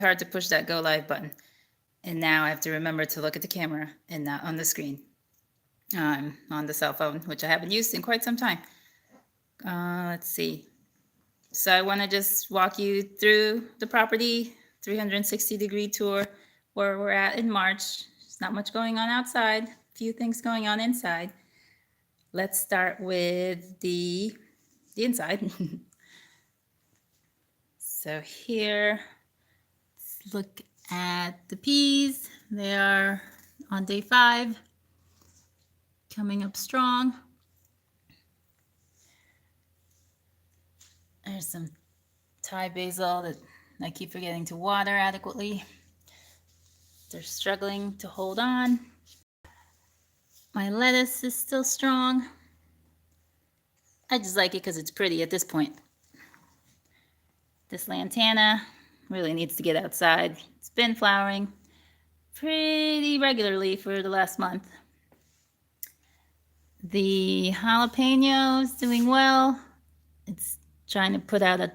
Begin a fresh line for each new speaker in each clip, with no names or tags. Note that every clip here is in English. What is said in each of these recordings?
hard to push that go live button. And now I have to remember to look at the camera and not on the screen. On the cell phone, which I haven't used in quite some time. Let's see. So I want to just walk you through the property, 360-degree tour where we're at in March. There's not much going on outside, a few things going on inside. Let's start with the inside. So here, let's look at the peas. They are on day 5, coming up strong. There's some Thai basil that I keep forgetting to water adequately. They're struggling to hold on. My lettuce is still strong. I just like it because it's pretty at this point. This lantana really needs to get outside. It's been flowering pretty regularly for the last month. The jalapeno is doing well. It's trying to put out a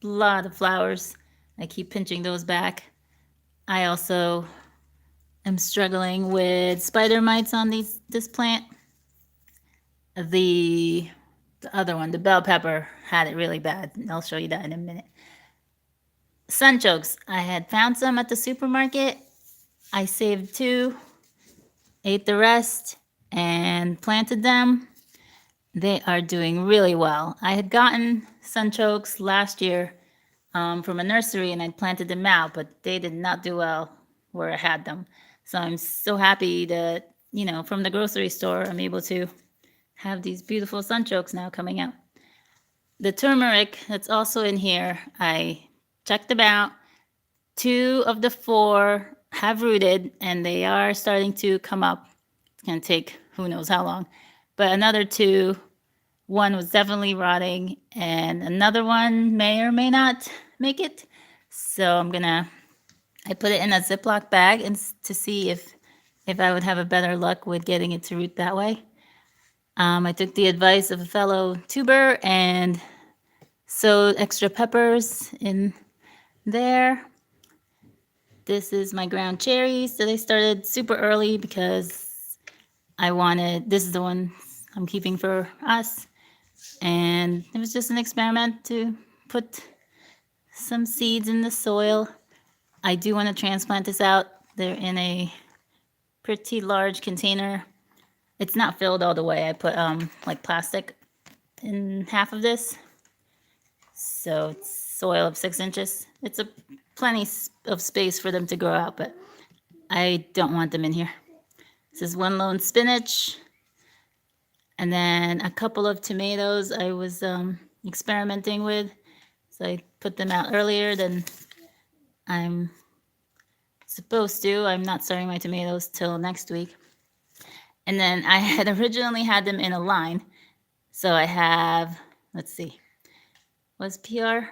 lot of flowers. I keep pinching those back. I also am struggling with spider mites on this plant. The other one, the bell pepper, had it really bad. I'll show you that in a minute. Sunchokes. I had found some at the supermarket. I saved 2, ate the rest, and planted them. They are doing really well. I had gotten sunchokes last year from a nursery and I planted them out, but they did not do well where I had them. So I'm so happy that, you know, from the grocery store, I'm able to have these beautiful sunchokes now coming out. The turmeric that's also in here, I checked them out. 2 of the 4 have rooted and they are starting to come up. It's going to take who knows how long. But another 2, one was definitely rotting and another one may or may not make it. So I put it in a Ziploc bag and to see if I would have a better luck with getting it to root that way. I took the advice of a fellow tuber and sowed extra peppers in there. This is my ground cherries that I started super early because this is the one I'm keeping for us. And it was just an experiment to put some seeds in the soil. I do want to transplant this out. They're in a pretty large container. It's not filled all the way. I put like plastic in half of this. So it's soil of 6 inches. It's plenty of space for them to grow out, but I don't want them in here. This is one lone spinach. And then a couple of tomatoes I was experimenting with. So I put them out earlier than I'm supposed to. I'm not starting my tomatoes till next week. And then I had originally had them in a line. So I have, let's see, what's PR?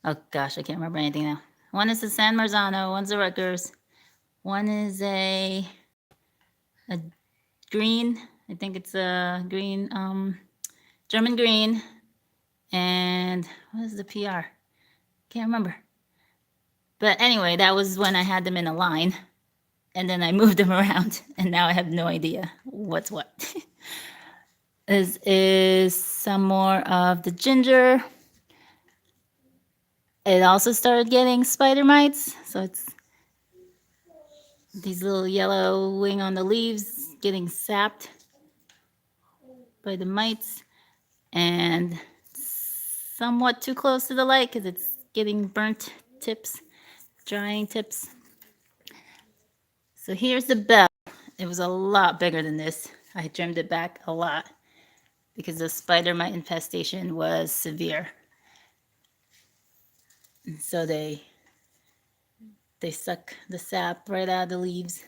Oh gosh, I can't remember anything now. One is a San Marzano, one's a Rutgers, one is a green, I think it's a green, German green, and what is the PR? Can't remember. But anyway, that was when I had them in a line, and then I moved them around, and now I have no idea what's what. This is some more of the ginger. It also started getting spider mites, so it's these little yellow wing on the leaves getting sapped by the mites, and somewhat too close to the light because it's getting burnt tips, drying tips. So here's the bell. It was a lot bigger than this. I trimmed it back a lot because the spider mite infestation was severe. And so they suck the sap right out of the leaves.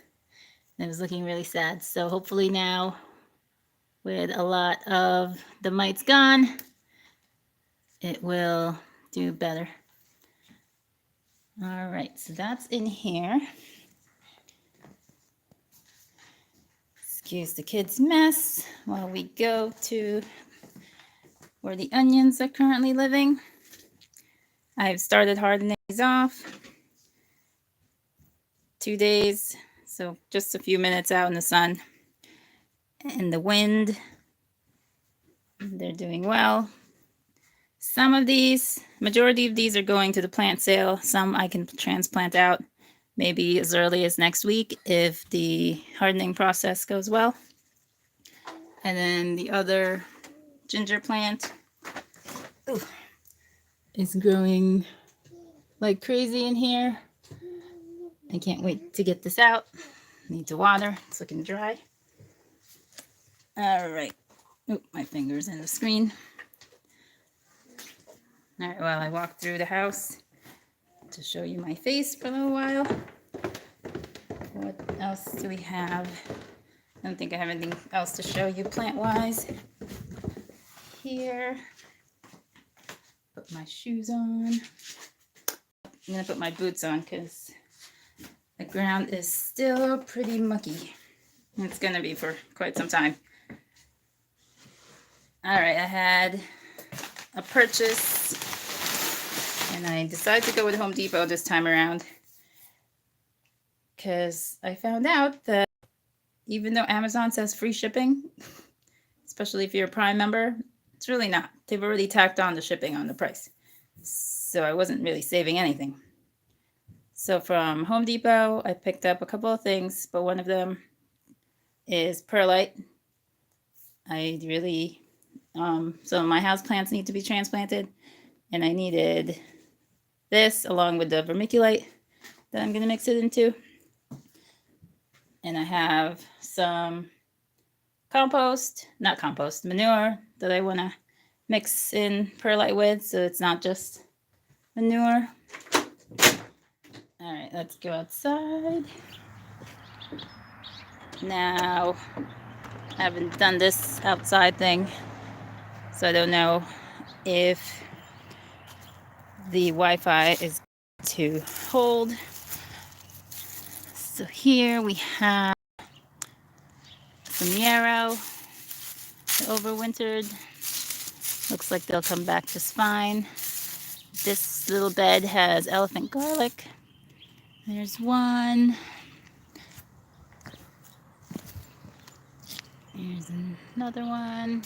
And it was looking really sad. So hopefully now, with a lot of the mites gone, it will do better. All right, so that's in here. Excuse the kids' mess while we go to where the onions are currently living. I've started hardening these off. 2 days, so just a few minutes out in the sun and the wind. They're doing well. Some of these, majority of these are going to the plant sale. Some I can transplant out maybe as early as next week if the hardening process goes well. And then the other ginger plant is growing like crazy in here. I can't wait to get this out. Need to water. It's looking dry. All right. Oh, my finger's in the screen. All right, well, I walked through the house to show you my face for a little while. What else do we have? I don't think I have anything else to show you plant-wise. Here, put my shoes on. I'm gonna put my boots on because the ground is still pretty mucky. It's gonna be for quite some time. All right, I had a purchase and I decided to go with Home Depot this time around because I found out that even though Amazon says free shipping, especially if you're a Prime member, it's really not. They've already tacked on the shipping on the price. So I wasn't really saving anything. So from Home Depot, I picked up a couple of things, but one of them is perlite. I really, so my house plants need to be transplanted, and I needed this along with the vermiculite that I'm going to mix it into. And I have some manure that I want to mix in perlite with, so it's not just manure. All right, let's go outside. Now, I haven't done this outside thing, so I don't know if the Wi-Fi is to hold. So here we have some yarrow overwintered. Looks like they'll come back just fine. This little bed has elephant garlic. There's one. Here's another one.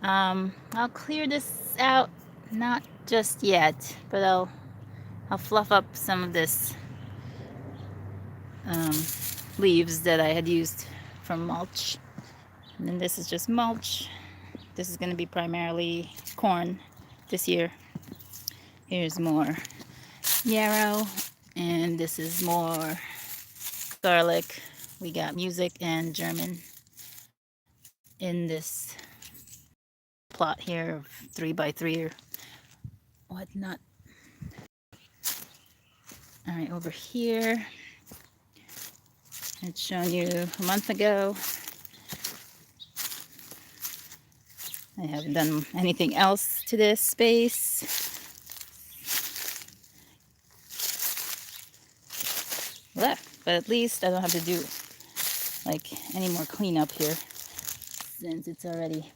I'll clear this out, not just yet, but I'll fluff up some of this leaves that I had used from mulch. And then this is just mulch. This is going to be primarily corn this year. Here's more yarrow, and this is more garlic. We got music and German in this plot here of 3x3 or whatnot. All right, over here, I'd shown you a month ago. I haven't done anything else to this space. Left, but at least I don't have to do like any more cleanup here since it's already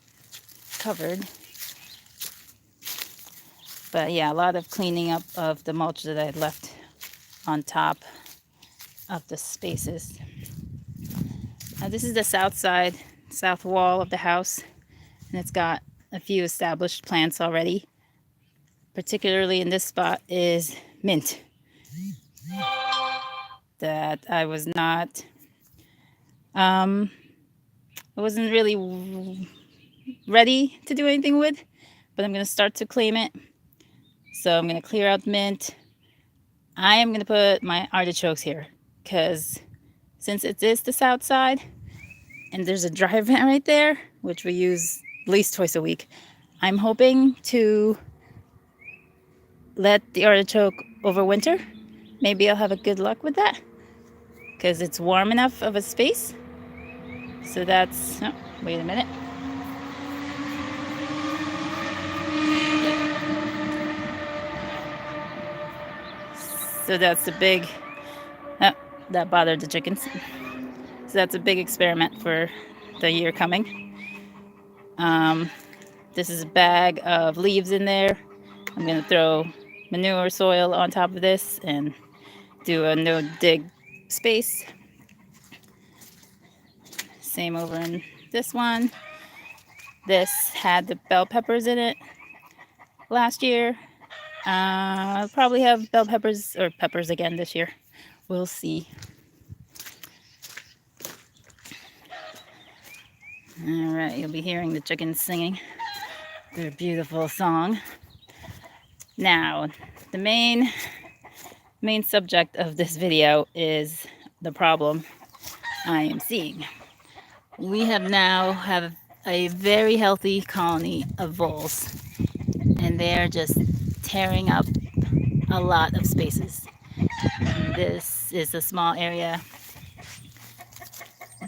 covered. But yeah, a lot of cleaning up of the mulch that I had left on top of the spaces. Now this is the south wall of the house, and it's got a few established plants already. Particularly in this spot is mint that I was not, I wasn't really ready to do anything with, but I'm going to start to claim it. So I'm going to clear out mint. I am going to put my artichokes here because since it is the south side and there's a dry vent right there, which we use at least twice a week, I'm hoping to let the artichoke overwinter. Maybe I'll have a good luck with that because it's warm enough of a space. So that's, oh, wait a minute. So that's a big, oh, that bothered the chickens. So that's a big experiment for the year coming. This is a bag of leaves in there. I'm going to throw manure soil on top of this and do a no dig space. Same over in this one. This had the bell peppers in it last year. I'll probably have bell peppers or peppers again this year. We'll see. All right, you'll be hearing the chickens singing their beautiful song. Now, the main subject of this video is the problem I am seeing. We now have a very healthy colony of voles, and they're just tearing up a lot of spaces. This is a small area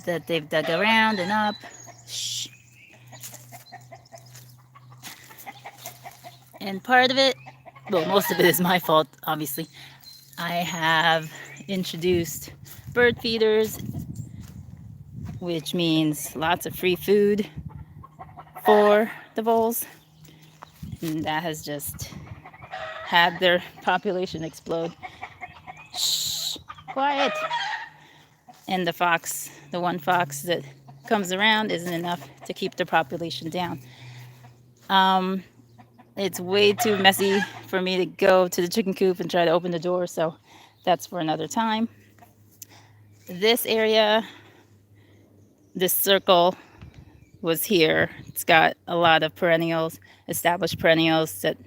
that they've dug around and up. Shh. And part of it, well, most of it is my fault, obviously. I have introduced bird feeders, which means lots of free food for the voles. And that has just had their population explode. Shh, quiet. And the one fox that comes around isn't enough to keep the population down. It's way too messy for me to go to the chicken coop and try to open the door, so that's for another time. This area, this circle was here. It's got a lot of perennials, established perennials that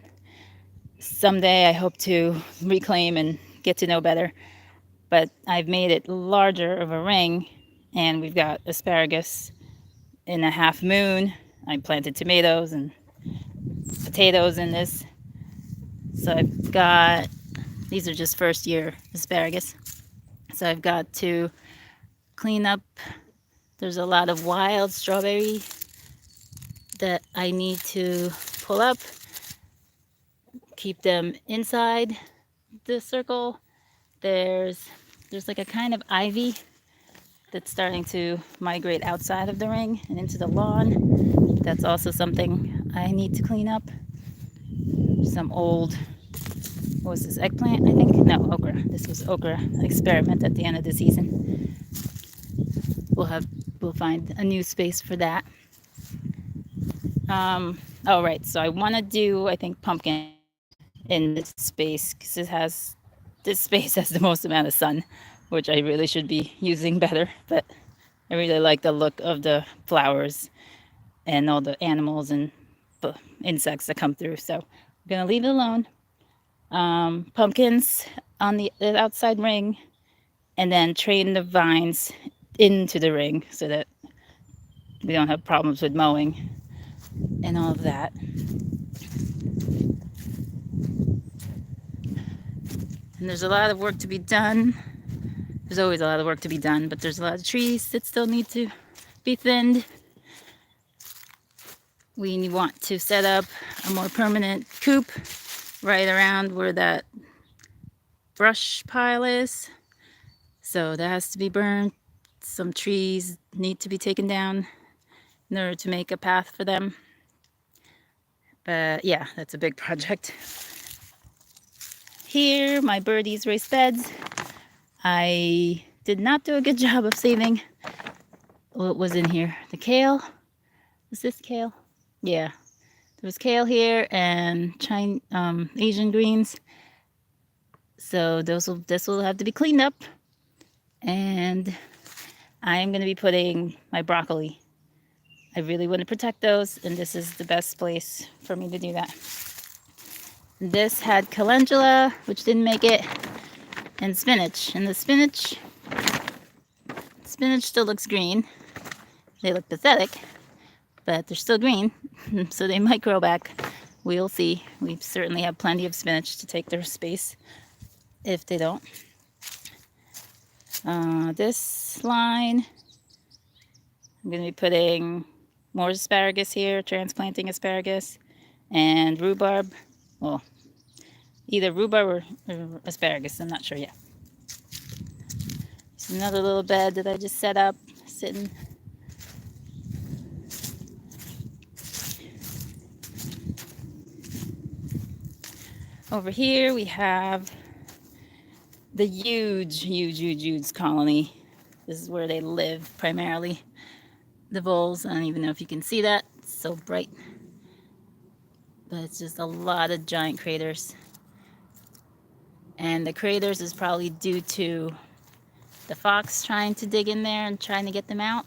someday I hope to reclaim and get to know better. But I've made it larger of a ring, and we've got asparagus in a half moon. I planted tomatoes and potatoes in this. So I've got, these are just first year asparagus. So I've got to clean up. There's a lot of wild strawberry that I need to pull up, keep them inside the circle. There's like a kind of ivy that's starting to migrate outside of the ring and into the lawn. That's also something I need to clean up. Some old, what was this, eggplant, I think? No, okra. This was okra experiment at the end of the season. We'll find a new space for that. Oh, right, so I want to do, I think, pumpkin in this space because this space has the most amount of sun, which I really should be using better, but I really like the look of the flowers and all the animals and the insects that come through, so I'm gonna leave it alone. Pumpkins on the outside ring, and then train the vines into the ring so that we don't have problems with mowing and all of that. And there's a lot of work to be done. There's always a lot of work to be done, but there's a lot of trees that still need to be thinned. We want to set up a more permanent coop right around where that brush pile is. So that has to be burned. Some trees need to be taken down in order to make a path for them. But yeah, that's a big project. Here, my birdies raised beds. I did not do a good job of saving what was in here. The kale. Is this kale? Yeah. There was kale here and Asian greens. So this will have to be cleaned up. And I'm going to be putting my broccoli. I really want to protect those, and this is the best place for me to do that. This had calendula, which didn't make it, and spinach. And the spinach still looks green. They look pathetic, but they're still green, so they might grow back. We'll see. We certainly have plenty of spinach to take their space if they don't. This line, I'm going to be putting more asparagus here, transplanting asparagus, and rhubarb. Well, either rhubarb or asparagus, I'm not sure yet. There's another little bed that I just set up, sitting. Over here we have the huge colony. This is where they live primarily. The voles, I don't even know if you can see that. It's so bright. But it's just a lot of giant craters. And the craters is probably due to the fox trying to dig in there and trying to get them out.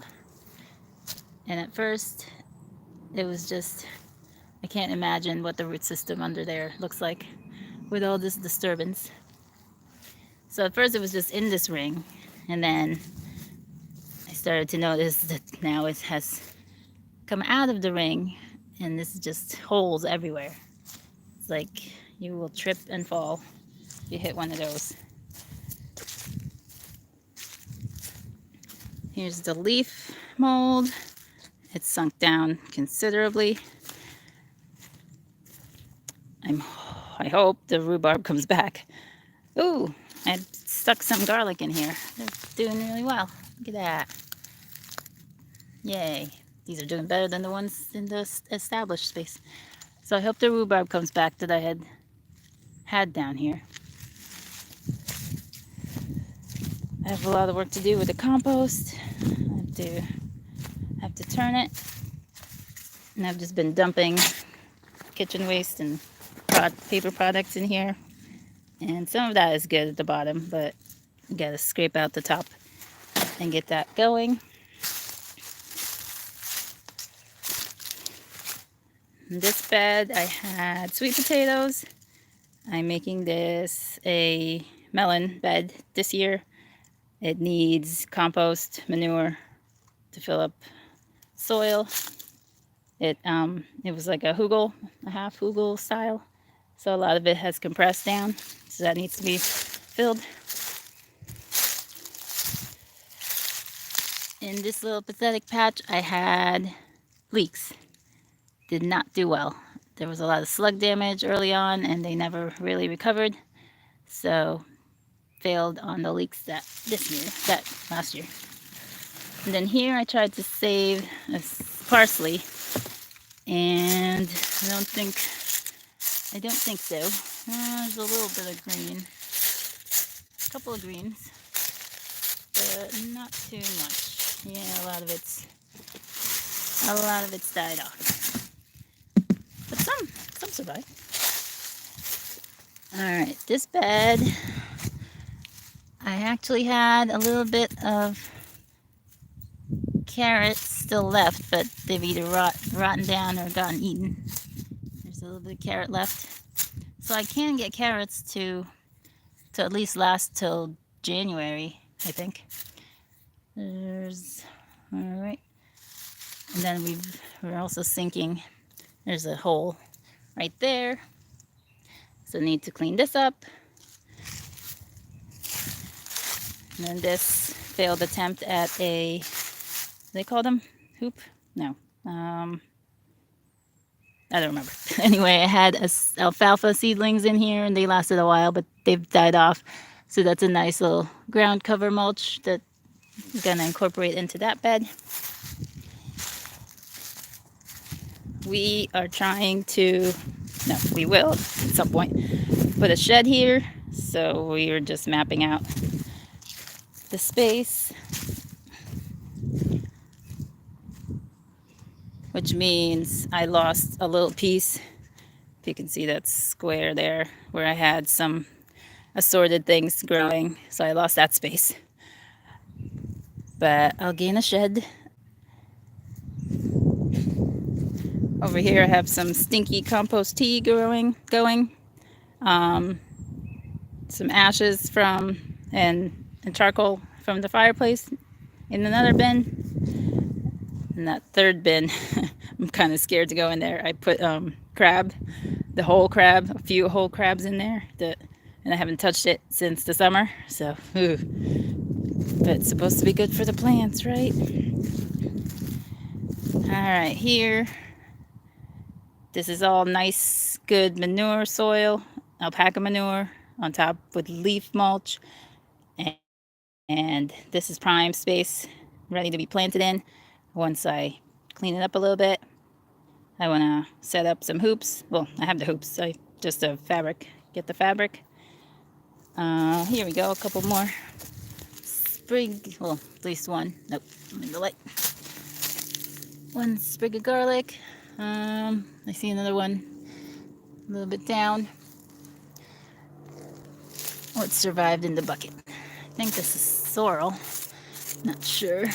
And at first, it was just, I can't imagine what the root system under there looks like with all this disturbance. So at first it was just in this ring, and then I started to notice that now it has come out of the ring, and this is just holes everywhere. It's like you will trip and fall if you hit one of those. Here's the leaf mold. It's sunk down considerably. I hope the rhubarb comes back. Ooh, I stuck some garlic in here. They're doing really well. Look at that. Yay. These are doing better than the ones in the established space. So I hope the rhubarb comes back that I had down here. I have a lot of work to do with the compost. I have to turn it. And I've just been dumping kitchen waste and paper products in here. And some of that is good at the bottom, but you gotta scrape out the top and get that going. In this bed I had sweet potatoes. I'm making this a melon bed this year. It needs compost, manure to fill up soil. It was like a half hugel style. So a lot of it has compressed down. So that needs to be filled. In this little pathetic patch, I had leeks. Did not do well. There was a lot of slug damage early on, and they never really recovered. So failed on the leeks last year. And then here I tried to save parsley, and I don't think so. There's a little bit of green, a couple of greens, but not too much. Yeah, a lot of it's died off, but some survived. All right, this bed, I actually had a little bit of carrots still left, but they've either rotten down or gotten eaten. There's a little bit of carrot left. So I can get carrots to at least last till January, I think. All right. And then we're also sinking. There's a hole right there. So need to clean this up. And then this failed attempt at what do they call them? Hoop? No. I don't remember. Anyway, I had alfalfa seedlings in here, and they lasted a while, but they've died off. So that's a nice little ground cover mulch that I'm going to incorporate into that bed. We will at some point, put a shed here. So we are just mapping out the space, which means I lost a little piece. If you can see that square there where I had some assorted things growing. So I lost that space. But I'll gain a shed. Over here I have some stinky compost tea going. Some ashes and charcoal from the fireplace in another bin. In that third bin, I'm kind of scared to go in there. I put a few whole crabs in there, and I haven't touched it since the summer. So, but it's supposed to be good for the plants, right? All right, here. This is all nice, good manure soil, alpaca manure on top with leaf mulch. And this is prime space ready to be planted in. Once I clean it up a little bit, I want to set up some hoops. Well, I have the hoops, just a fabric get the fabric. Here we go, a couple more sprig, well, at least one. Nope, I'm in the light. One sprig of garlic. I see another one a little bit down. What survived in the bucket? I think this is sorrel. Not sure.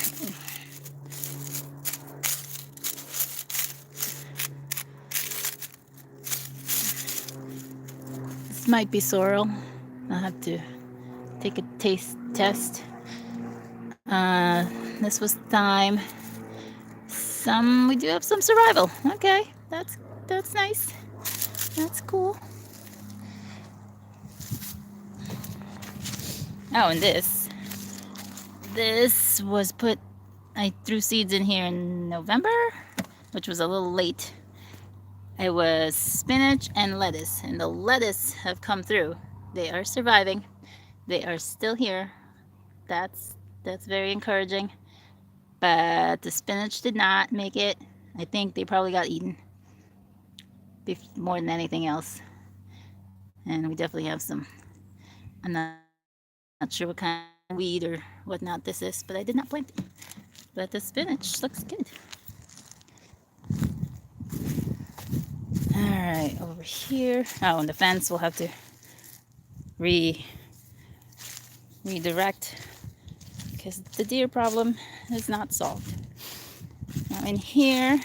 This might be sorrel. I'll have to take a taste test. This was thyme. We do have some survival. Okay, that's nice. That's cool. Oh, and this was I threw seeds in here in November, which was a little late. It was spinach and lettuce, and the lettuce have come through. They are surviving. They are still here. That's very encouraging. But the spinach did not make it. I think they probably got eaten more than anything else. And we definitely have some, I'm not sure what kind of weed or whatnot this is, but I did not plant it. But the spinach looks good. All right, over here. Oh, and the fence we'll have to redirect because the deer problem is not solved. Now in here,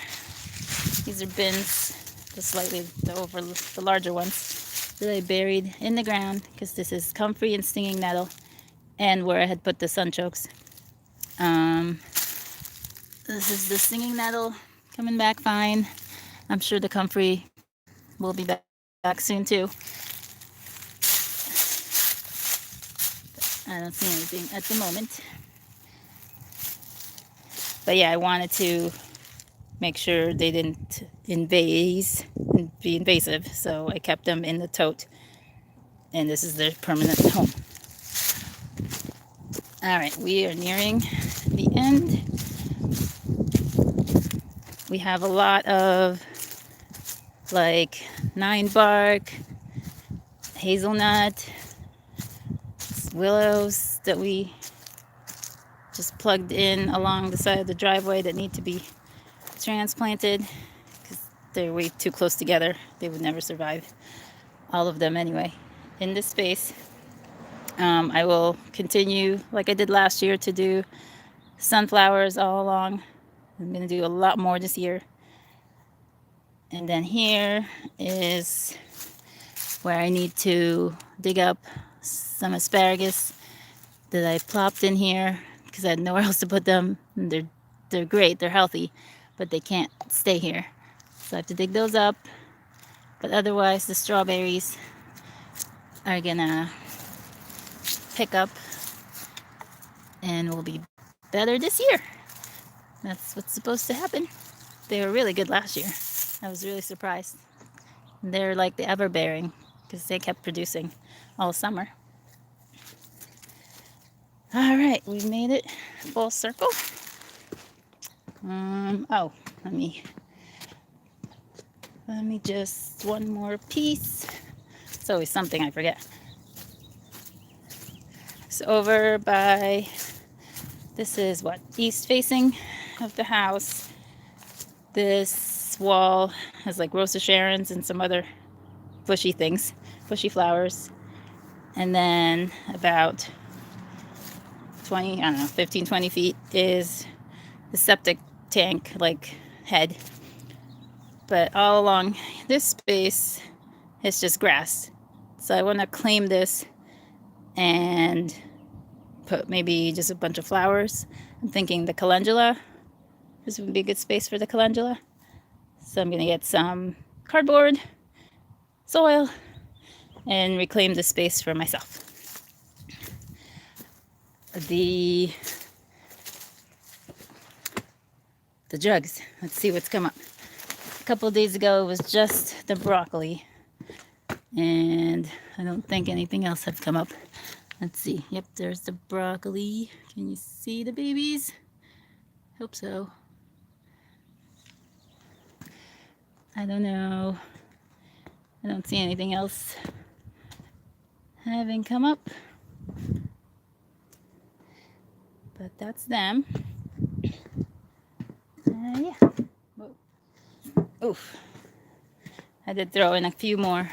these are bins, the larger ones that I buried in the ground because this is comfrey and stinging nettle, and where I had put the sunchokes. This is the stinging nettle coming back fine. I'm sure the comfrey will be back soon too. I don't see anything at the moment. But yeah, I wanted to make sure they didn't be invasive, so I kept them in the tote, and this is their permanent home. All right, we are nearing the end. We have a lot of like 9 bark, hazelnut, willows that we just plugged in along the side of the driveway that need to be transplanted because they're way too close together. They would never survive, all of them anyway. In this space, I will continue like I did last year to do sunflowers all along. I'm going to do a lot more this year. And then here is where I need to dig up some asparagus that I plopped in here because I had nowhere else to put them. And they're great, they're healthy, but they can't stay here. So I have to dig those up. But otherwise, the strawberries are gonna pick up and will be better this year. That's what's supposed to happen. They were really good last year. I was really surprised. They're like the everbearing because they kept producing all summer. All right, we've made it full circle. Oh, let me just one more piece. It's always something I forget. So over by, this is what, east facing of the house. This wall has like Rosa Sharons and some other bushy things, bushy flowers. And then about 20, I don't know, 15, 20 feet is the septic tank, like head. But all along this space, it's just grass. So I want to claim this and put maybe just a bunch of flowers. I'm thinking the calendula. This would be a good space for the calendula. So I'm going to get some cardboard, soil, and reclaim the space for myself. The drugs. Let's see what's come up. A couple of days ago, it was just the broccoli. And I don't think anything else has come up. Let's see. Yep, there's the broccoli. Can you see the babies? Hope so. I don't know. I don't see anything else. haven't come up. But that's them. Yeah. Whoa. Oof. I did throw in a few more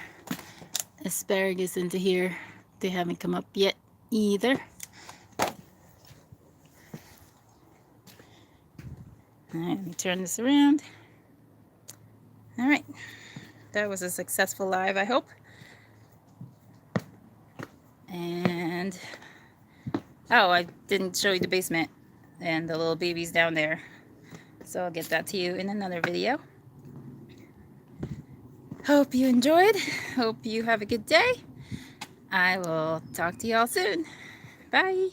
asparagus into here. They haven't come up yet either. All right, let me turn this around. All right, that was a successful live, I hope. And oh, I didn't show you the basement and the little babies down there, so I'll get that to you in another video. Hope you enjoyed. Hope you have a good day. I will talk to y'all soon. Bye.